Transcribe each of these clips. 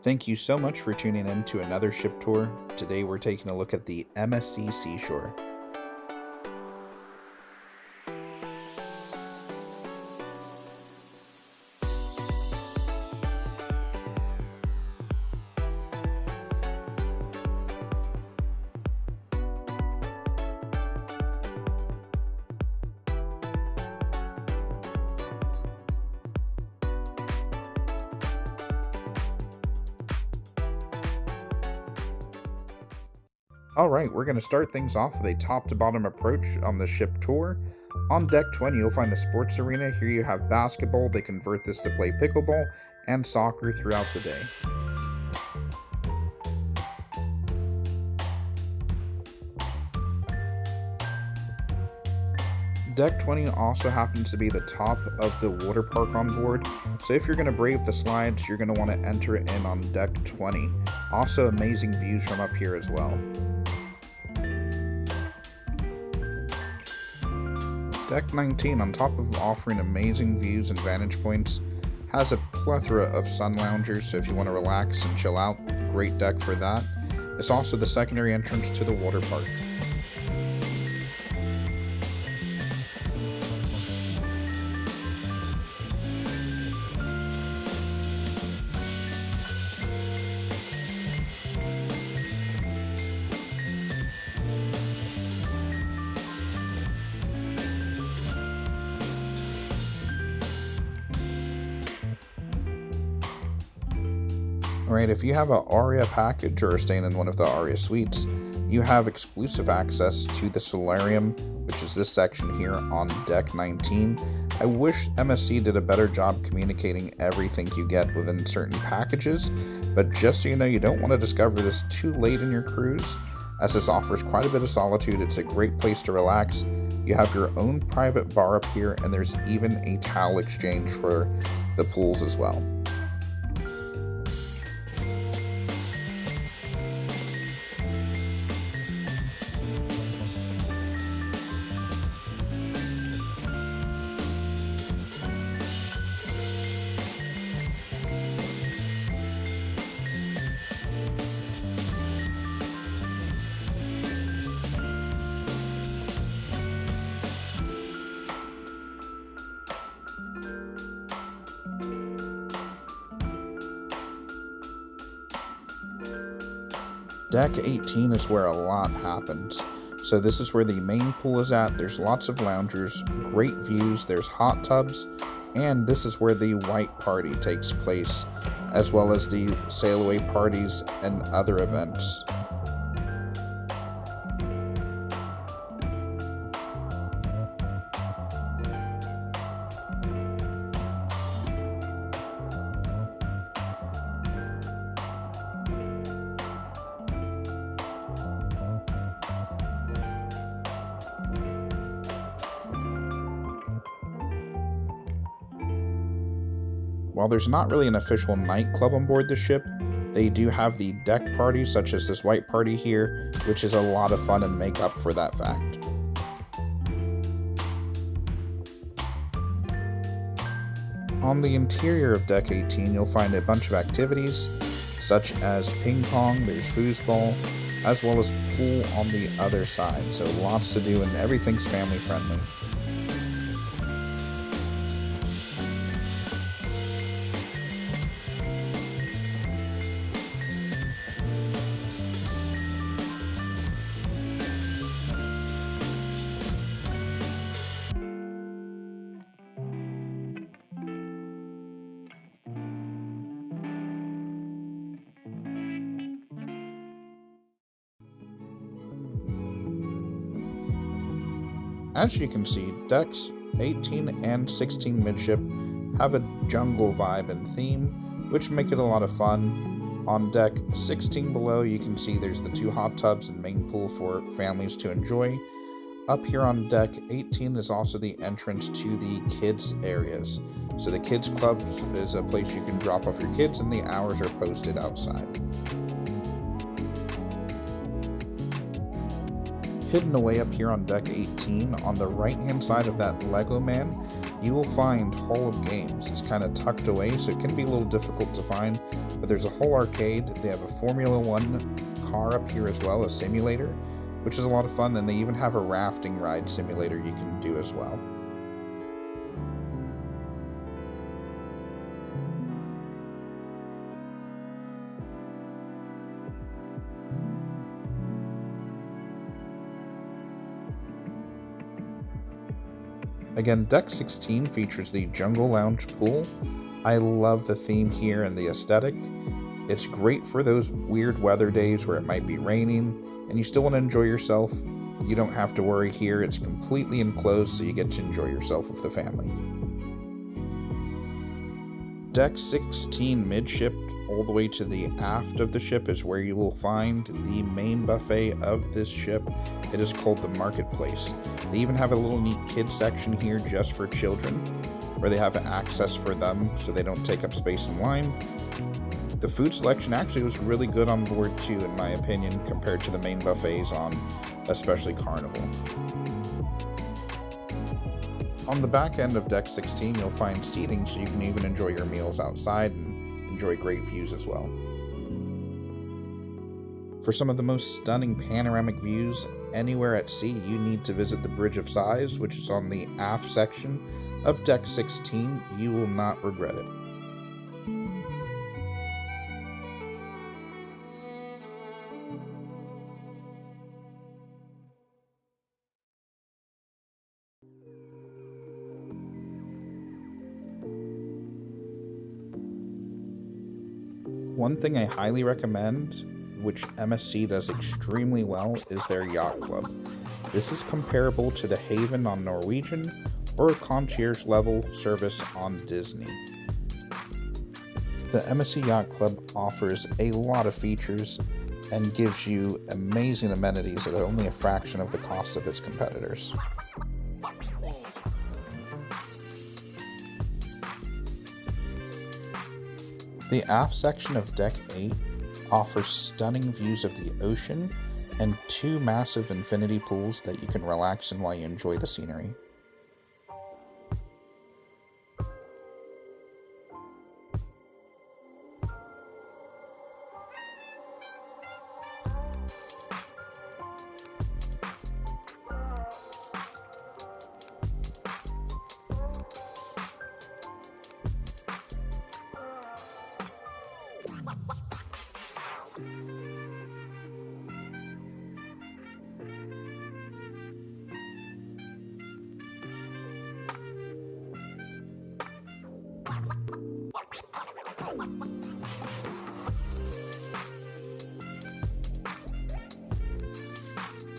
Thank you so much for tuning in to another ship tour. Today we're taking a look at the MSC Seashore. Alright, we're going to start things off with a top to bottom approach on the ship tour. On deck 20, you'll find the sports arena. Here you have basketball. They convert this to play pickleball and soccer throughout the day. Deck 20 also happens to be the top of the water park on board, so if you're going to brave the slides, you're going to want to enter it in on deck 20. Also amazing views from up here as well. Deck 19, on top of offering amazing views and vantage points, has a plethora of sun loungers, so if you want to relax and chill out, great deck for that. It's also the secondary entrance to the water park. Alright, if you have an ARIA package or are staying in one of the ARIA suites, you have exclusive access to the Solarium, which is this section here on deck 19. I wish MSC did a better job communicating everything you get within certain packages, but just so you know, you don't want to discover this too late in your cruise, as this offers quite a bit of solitude. It's a great place to relax. You have your own private bar up here, and there's even a towel exchange for the pools as well. Deck 18 is where a lot happens. So this is where the main pool is at. There's lots of loungers, great views, there's hot tubs, and this is where the white party takes place, as well as the sail away parties and other events. While there's not really an official nightclub on board the ship, they do have the deck parties, such as this white party here, which is a lot of fun and make up for that fact. On the interior of deck 18, you'll find a bunch of activities, such as ping pong, there's foosball, as well as pool on the other side, so lots to do and everything's family friendly. As you can see, decks 18 and 16 midship have a jungle vibe and theme, which make it a lot of fun. On deck 16 below, you can see there's the two hot tubs and main pool for families to enjoy. Up here on deck 18 is also the entrance to the kids areas. So the kids club is a place you can drop off your kids, and the hours are posted outside. Hidden away up here on deck 18, on the right hand side of that Lego man, you will find Hall of Games. It's kind of tucked away, so it can be a little difficult to find, but there's a whole arcade. They have a Formula One car up here as well, a simulator, which is a lot of fun. Then they even have a rafting ride simulator you can do as well. Again, Deck 16 features the Jungle Lounge pool. I love the theme here and the aesthetic. It's great for those weird weather days where it might be raining and you still want to enjoy yourself. You don't have to worry here. It's completely enclosed, so you get to enjoy yourself with the family. Deck 16 midship all the way to the aft of the ship is where you will find the main buffet of this ship. It is called the Marketplace. They even have a little neat kids section here just for children, where they have access for them so they don't take up space in line. The food selection actually was really good on board too, in my opinion, compared to the main buffets on especially Carnival. On the back end of Deck 16, you'll find seating so you can even enjoy your meals outside and enjoy great views as well. For some of the most stunning panoramic views anywhere at sea, you need to visit the Bridge of Sighs, which is on the aft section of Deck 16. You will not regret it. One thing I highly recommend, which MSC does extremely well, is their Yacht Club. This is comparable to the Haven on Norwegian or a concierge level service on Disney. The MSC Yacht Club offers a lot of features and gives you amazing amenities at only a fraction of the cost of its competitors. The aft section of Deck 8 offers stunning views of the ocean and two massive infinity pools that you can relax in while you enjoy the scenery.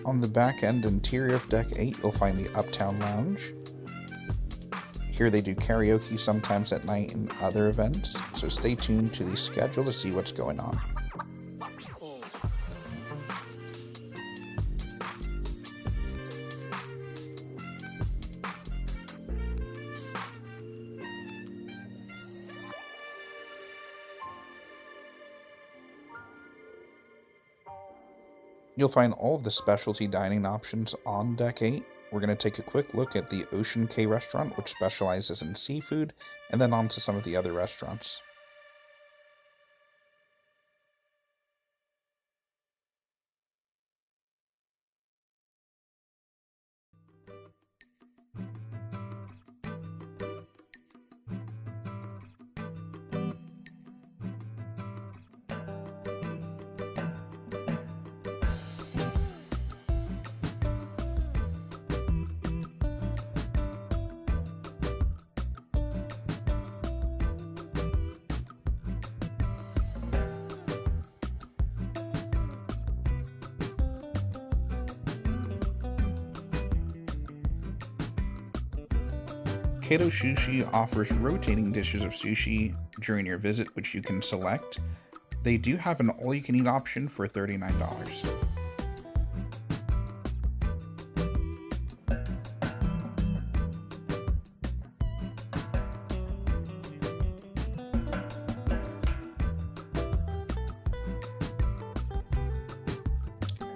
On the back end interior of Deck 8, you'll find the Uptown Lounge. Here they do karaoke sometimes at night and other events, so stay tuned to the schedule to see what's going on. You'll find all of the specialty dining options on Deck 8. We're going to take a quick look at the Ocean Cay restaurant, which specializes in seafood, and then on to some of the other restaurants. Kato Sushi offers rotating dishes of sushi during your visit, which you can select. They do have an all-you-can-eat option for $39.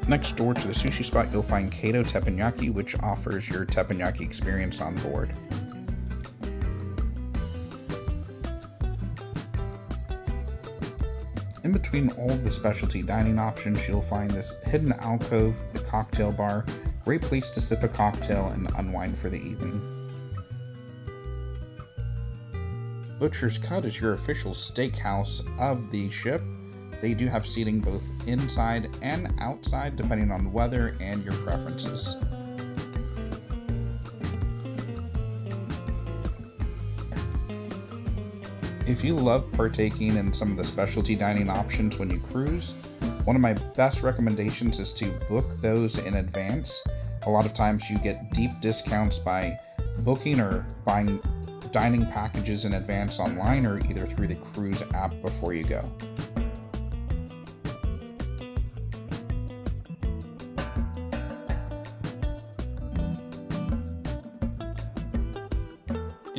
Next door to the sushi spot, you'll find Kato Teppanyaki, which offers your teppanyaki experience on board. In between all of the specialty dining options, you'll find this hidden alcove, the cocktail bar, great place to sip a cocktail and unwind for the evening. Butcher's Cut is your official steakhouse of the ship. They do have seating both inside and outside depending on weather and your preferences. If you love partaking in some of the specialty dining options when you cruise, one of my best recommendations is to book those in advance. A lot of times you get deep discounts by booking or buying dining packages in advance online or either through the cruise app before you go.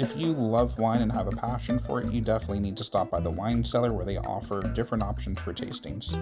If you love wine and have a passion for it, you definitely need to stop by the wine cellar where they offer different options for tastings.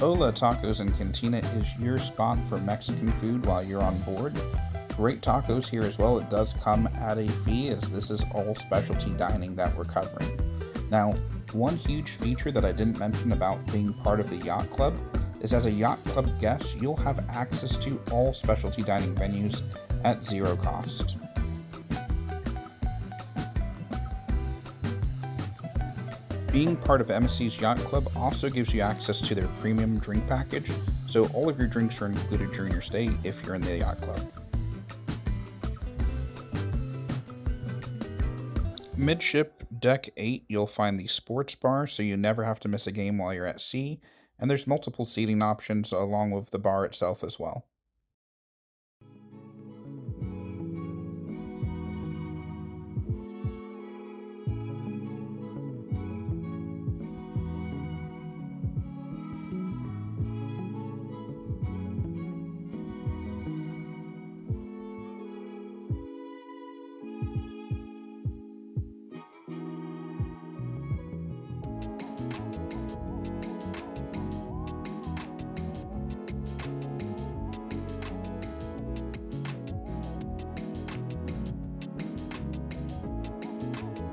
Hola Tacos and Cantina is your spot for Mexican food while you're on board. Great tacos here as well. It does come at a fee as this is all specialty dining that we're covering. Now, one huge feature that I didn't mention about being part of the Yacht Club is as a Yacht Club guest, you'll have access to all specialty dining venues at zero cost. Being part of MSC's Yacht Club also gives you access to their premium drink package, so all of your drinks are included during your stay if you're in the Yacht Club. Midship, Deck 8, you'll find the sports bar, so you never have to miss a game while you're at sea, and there's multiple seating options along with the bar itself as well.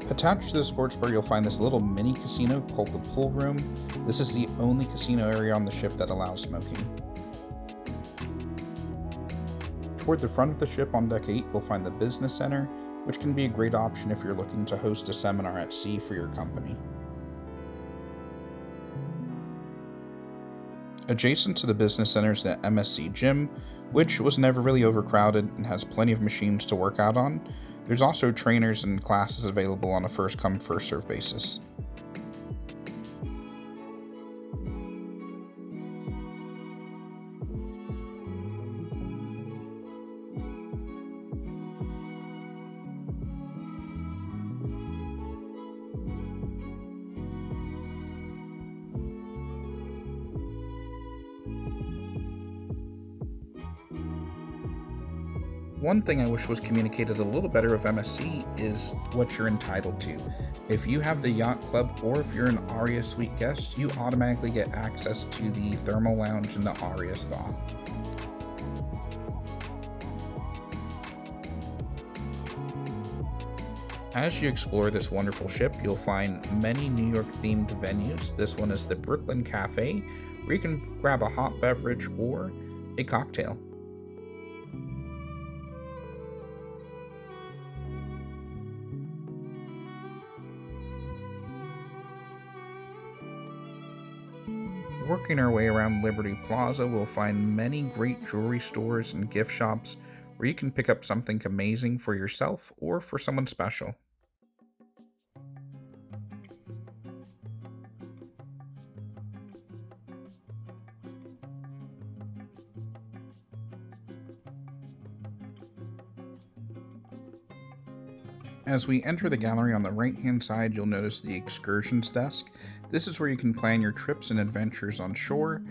Attached to the sports bar, you'll find this little mini casino called the Pool Room. This is the only casino area on the ship that allows smoking. Toward the front of the ship on Deck 8, you'll find the Business Center, which can be a great option if you're looking to host a seminar at sea for your company. Adjacent to the Business Center is the MSC Gym, which was never really overcrowded and has plenty of machines to work out on. There's also trainers and classes available on a first-come, first-served basis. One thing I wish was communicated a little better of MSC is what you're entitled to. If you have the Yacht Club or if you're an Aria Suite guest, you automatically get access to the Thermal Lounge and the Aria Spa. As you explore this wonderful ship, you'll find many New York themed venues. This one is the Brooklyn Cafe, where you can grab a hot beverage or a cocktail. Working our way around Liberty Plaza, we'll find many great jewelry stores and gift shops where you can pick up something amazing for yourself or for someone special. As we enter the gallery on the right-hand side, you'll notice the excursions desk. This is where you can plan your trips and adventures on shore.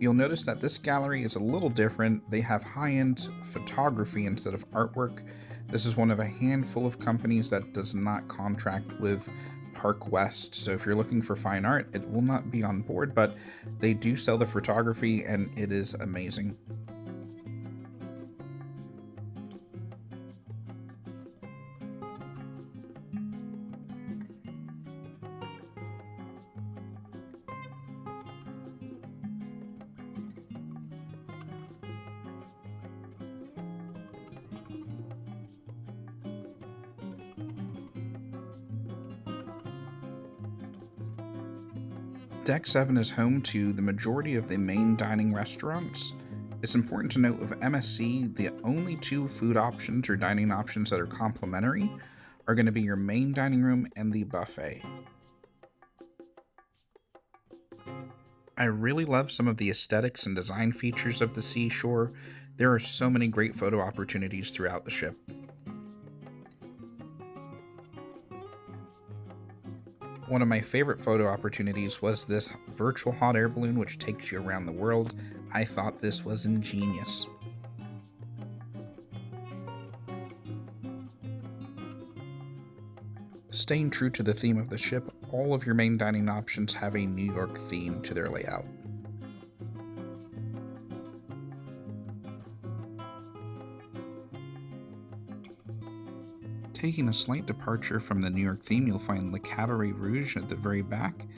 You'll notice that this gallery is a little different. They have high-end photography instead of artwork. This is one of a handful of companies that does not contract with Park West. So if you're looking for fine art, it will not be on board, but they do sell the photography and it is amazing. Deck 7 is home to the majority of the main dining restaurants. It's important to note with MSC, the only two food options or dining options that are complimentary are going to be your main dining room and the buffet. I really love some of the aesthetics and design features of the Seashore. There are so many great photo opportunities throughout the ship. One of my favorite photo opportunities was this virtual hot air balloon which takes you around the world. I thought this was ingenious. Staying true to the theme of the ship, all of your main dining options have a New York theme to their layout. Taking a slight departure from the New York theme, you'll find Le Cabaret Rouge at the very back.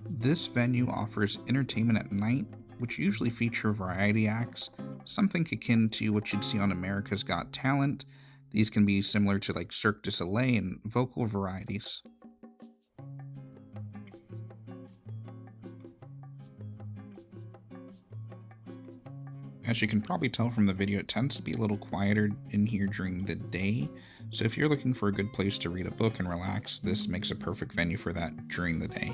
This venue offers entertainment at night, which usually feature variety acts, something akin to what you'd see on America's Got Talent. These can be similar to like Cirque du Soleil and vocal varieties. As you can probably tell from the video, it tends to be a little quieter in here during the day, so if you're looking for a good place to read a book and relax, this makes a perfect venue for that during the day.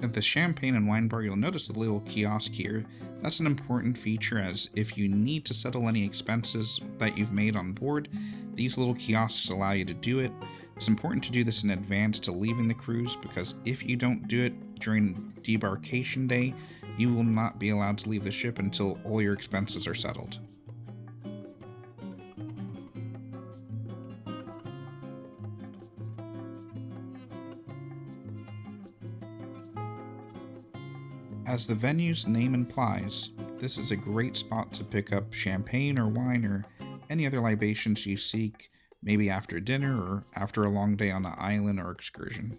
At the champagne and wine bar, you'll notice the little kiosk here. That's an important feature, as if you need to settle any expenses that you've made on board, these little kiosks allow you to do it. It's important to do this in advance to leaving the cruise, because if you don't do it during debarkation day, you will not be allowed to leave the ship until all your expenses are settled. As the venue's name implies, this is a great spot to pick up champagne or wine or any other libations you seek, maybe after dinner or after a long day on an island or excursion.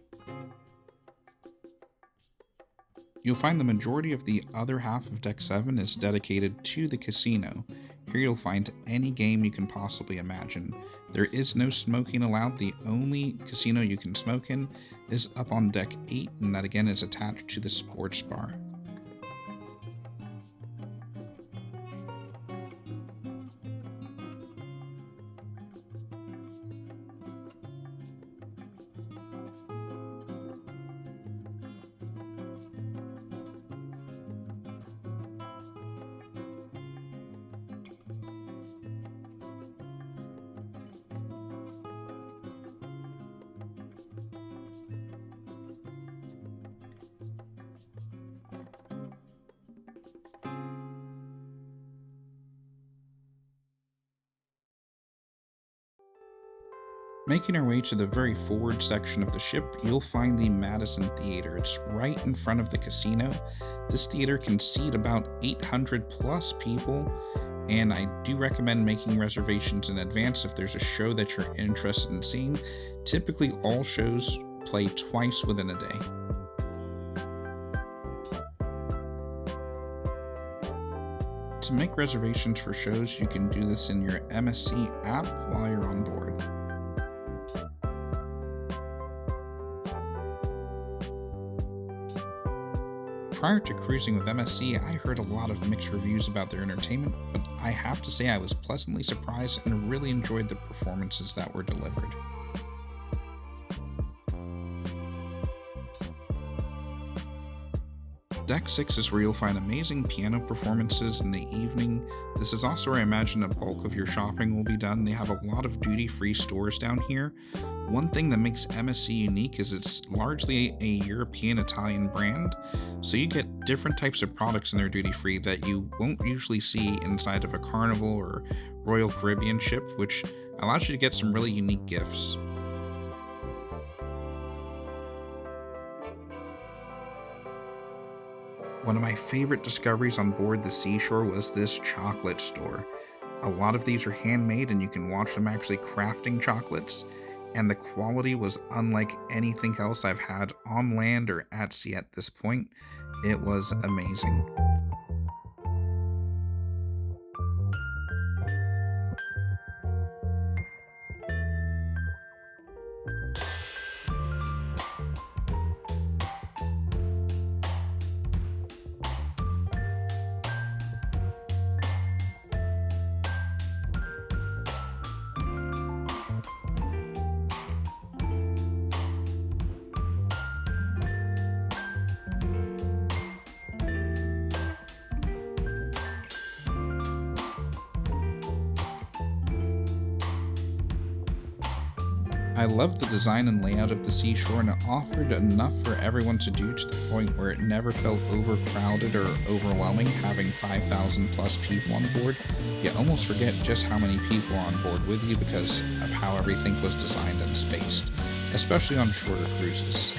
You'll find the majority of the other half of Deck 7 is dedicated to the casino. Here you'll find any game you can possibly imagine. There is no smoking allowed. The only casino you can smoke in is up on Deck 8, and that again is attached to the sports bar. Making our way to the very forward section of the ship, you'll find the Madison Theater. It's right in front of the casino. This theater can seat about 800 plus people, and I do recommend making reservations in advance if there's a show that you're interested in seeing. Typically, all shows play twice within a day. To make reservations for shows, you can do this in your MSC app while you're on board. Prior to cruising with MSC, I heard a lot of mixed reviews about their entertainment, but I have to say I was pleasantly surprised and really enjoyed the performances that were delivered. Deck 6 is where you'll find amazing piano performances in the evening. This is also where I imagine a bulk of your shopping will be done. They have a lot of duty-free stores down here. One thing that makes MSC unique is it's largely a European-Italian brand, so you get different types of products in their duty-free that you won't usually see inside of a Carnival or Royal Caribbean ship, which allows you to get some really unique gifts. One of my favorite discoveries on board the Seashore was this chocolate store. A lot of these are handmade and you can watch them actually crafting chocolates, and the quality was unlike anything else I've had on land or at sea at this point. It was amazing. I loved the design and layout of the Seashore, and it offered enough for everyone to do, to the point where it never felt overcrowded or overwhelming having 5,000 plus people on board. You almost forget just how many people are on board with you because of how everything was designed and spaced, especially on shorter cruises.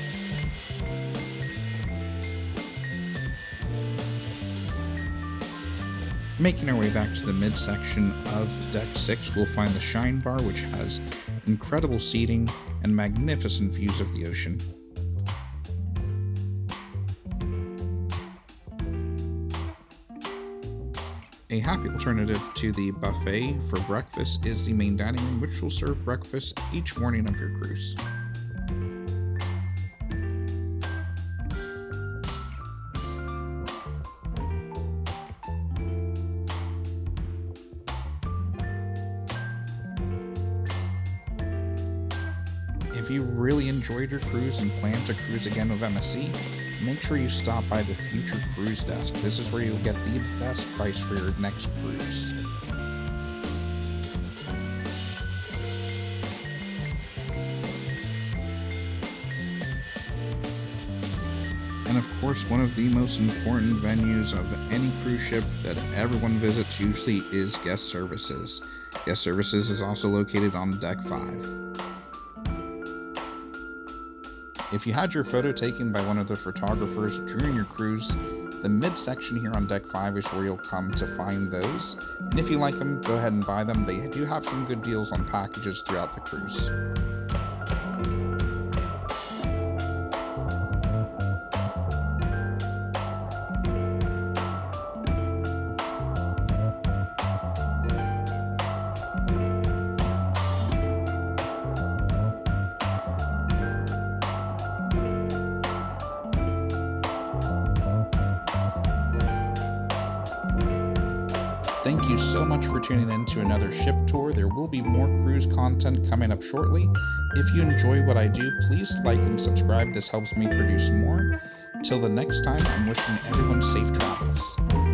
Making our way back to the midsection of Deck 6, we'll find the Shine Bar, which has incredible seating and magnificent views of the ocean. A happy alternative to the buffet for breakfast is the main dining room, which will serve breakfast each morning of your cruise. If you really enjoyed your cruise and plan to cruise again with MSC, make sure you stop by the Future Cruise Desk. This is where you'll get the best price for your next cruise. And of course, one of the most important venues of any cruise ship that everyone visits usually is guest services. Guest services is also located on Deck 5. If you had your photo taken by one of the photographers during your cruise, the midsection here on Deck 5 is where you'll come to find those. And if you like them, go ahead and buy them. They do have some good deals on packages throughout the cruise. Thank you so much for tuning in to another ship tour. There will be more cruise content coming up shortly. If you enjoy what I do, please like and subscribe. This helps me produce more. Till the next time, I'm wishing everyone safe travels.